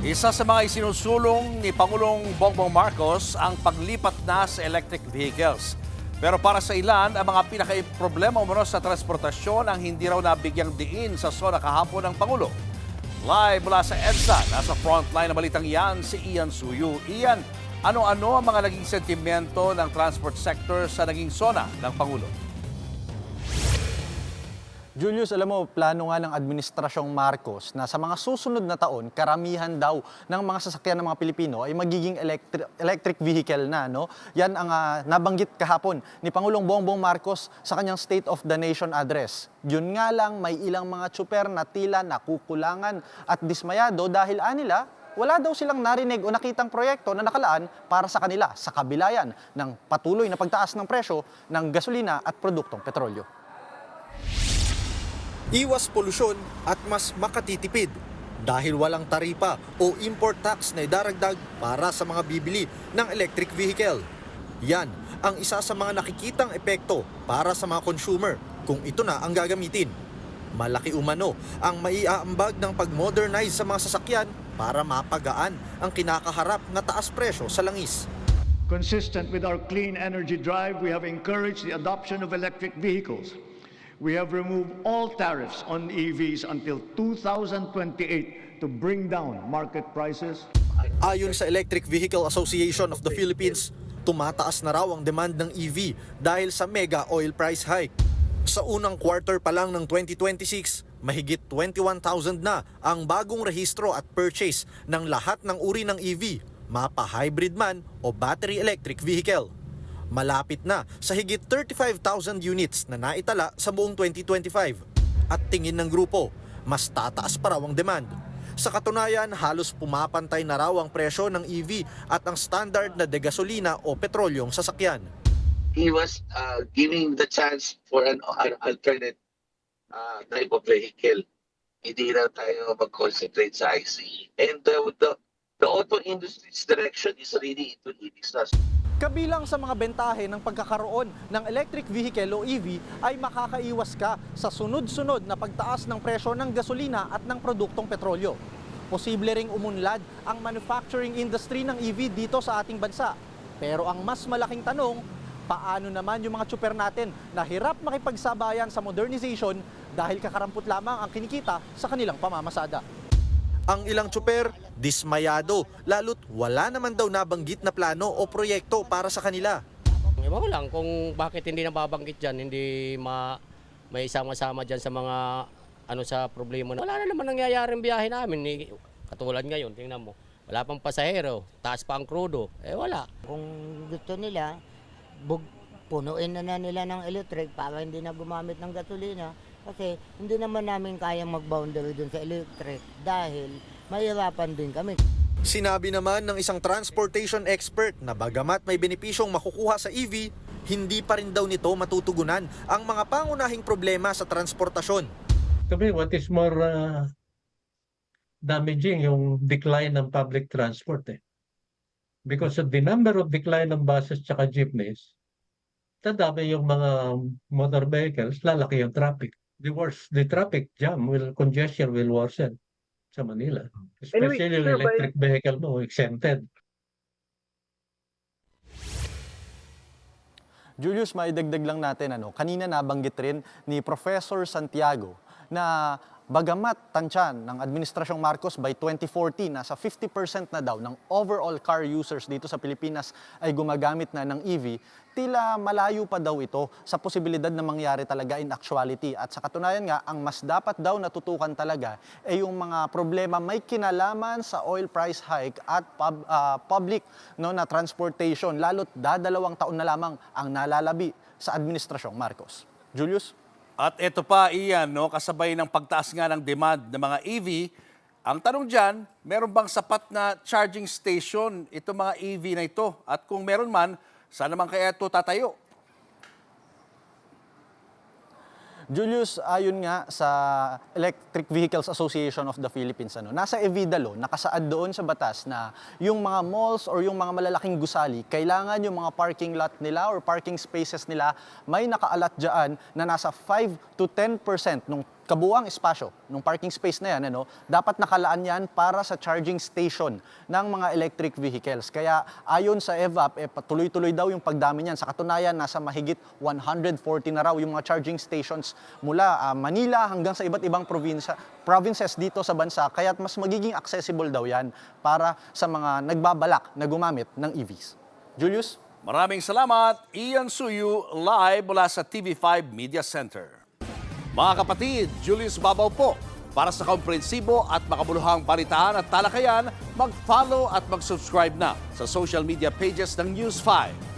Isa sa mga isinusulong ni Pangulong Bongbong Marcos ang paglipat na sa electric vehicles. Pero para sa ilan, ang mga pinaka-problema umano sa transportasyon ang hindi raw nabigyang diin sa SONA kahapon ng Pangulo. Live mula sa EDSA, nasa frontline na balitang yan si Ian Suyu. Ian, ano-ano ang mga naging sentimento ng transport sector sa naging SONA ng Pangulo? Julius, alam mo, plano nga ng Administrasyong Marcos na sa mga susunod na taon, karamihan daw ng mga sasakyan ng mga Pilipino ay magiging electric vehicle na. No? Yan ang nabanggit kahapon ni Pangulong Bongbong Marcos sa kanyang State of the Nation address. Yun nga lang, may ilang mga tsuper na tila nakukulangan at dismayado dahil anila, wala daw silang narinig o nakitang proyekto na nakalaan para sa kanila sa kabilayan ng patuloy na pagtaas ng presyo ng gasolina at produktong petrolyo. Iwas polusyon at mas makatitipid dahil walang taripa o import tax na idaragdag para sa mga bibili ng electric vehicle. Yan ang isa sa mga nakikitang epekto para sa mga consumer kung ito na ang gagamitin. Malaki umano ang maiaambag ng pag-modernize sa mga sasakyan para mapagaan ang kinakaharap na taas presyo sa langis. Consistent with our clean energy drive, we have encouraged the adoption of electric vehicles. We have removed all tariffs on EVs until 2028 to bring down market prices. Ayon sa Electric Vehicle Association of the Philippines, tumataas na raw ang demand ng EV dahil sa mega oil price hike. Sa unang quarter pa lang ng 2026, mahigit 21,000 na ang bagong rehistro at purchase ng lahat ng uri ng EV, mapa-hybrid man o battery electric vehicle. Malapit na sa higit 35,000 units na naitala sa buong 2025. At tingin ng grupo, mas tataas pa raw ang demand. Sa katunayan, halos pumapantay na raw ang presyo ng EV at ang standard na degasolina o petrolyong sasakyan. He was giving the chance for an alternate type of vehicle. Hindi na tayo mag-concentrate sa ICE. And the auto industry's direction is really into EVs na. Kabilang sa mga bentahe ng pagkakaroon ng electric vehicle o EV ay makakaiwas ka sa sunod-sunod na pagtaas ng presyo ng gasolina at ng produktong petrolyo. Posible ring umunlad ang manufacturing industry ng EV dito sa ating bansa. Pero ang mas malaking tanong, paano naman yung mga tsuper natin na hirap makipagsabayan sa modernization dahil kakarampot lamang ang kinikita sa kanilang pamamasada? Ang ilang tsuper, dismayado, lalo't wala naman daw nabanggit na plano o proyekto para sa kanila. Ewan ko lang kung bakit hindi nababanggit dyan, hindi may sama-sama dyan sa mga sa problema. Wala na naman nangyayaring biyahe namin. Katulad ngayon, tingnan mo, wala pang pasahero, taas pa ang krudo, wala. Kung gusto nila, punuin na nila ng electric para hindi na gumamit ng gasolina. Kasi hindi naman namin kayang mag-boundary dun sa electric dahil mahirapan din kami. Sinabi naman ng isang transportation expert na bagamat may benepisyong makukuha sa EV, hindi pa rin daw nito matutugunan ang mga pangunahing problema sa transportasyon. To me, what is more damaging yung decline ng public transport. Because of the number of decline ng buses tsaka jeepneys, dadami yung mga motor vehicles, lalaki yung traffic. The traffic jam congestion will worsen sa Manila. Especially yung electric vehicle exempted. Julius, maidagdag lang natin, kanina nabanggit rin ni Professor Santiago na bagamat tansyan ng Administrasyong Marcos by 2040, nasa 50% na daw ng overall car users dito sa Pilipinas ay gumagamit na ng EV, tila malayo pa daw ito sa posibilidad na mangyari talaga in actuality. At sa katunayan nga, ang mas dapat daw natutukan talaga ay yung mga problema may kinalaman sa oil price hike at public na transportation, lalo't dadalawang taon na lamang ang nalalabi sa Administrasyong Marcos. Julius? At ito pa, Ian, kasabay ng pagtaas nga ng demand ng mga EV, ang tanong dyan, meron bang sapat na charging station itong mga EV na ito? At kung meron man, saan naman kaya ito tatayo? Julius, ayon nga sa Electric Vehicles Association of the Philippines, nasa EVIDA law, nakasaad doon sa batas na yung mga malls or yung mga malalaking gusali, kailangan yung mga parking lot nila or parking spaces nila may nakaalat dyan na nasa 5 to 10% ng kabuuang espasyo ng parking space na yan, dapat nakalaan yan para sa charging station ng mga electric vehicles. Kaya ayon sa EVAP, patuloy-tuloy daw yung pagdami niyan. Sa katunayan, nasa mahigit 140 na raw yung mga charging stations mula Manila hanggang sa iba't ibang provinces dito sa bansa. Kaya mas magiging accessible daw yan para sa mga nagbabalak na gumamit ng EVs. Julius? Maraming salamat, Ian Suyu, live mula sa TV5 Media Center. Mga kapatid, Julius Babaw po. Para sa komprehensibo at makabuluhang balitaan at talakayan, mag-follow at mag-subscribe na sa social media pages ng News 5.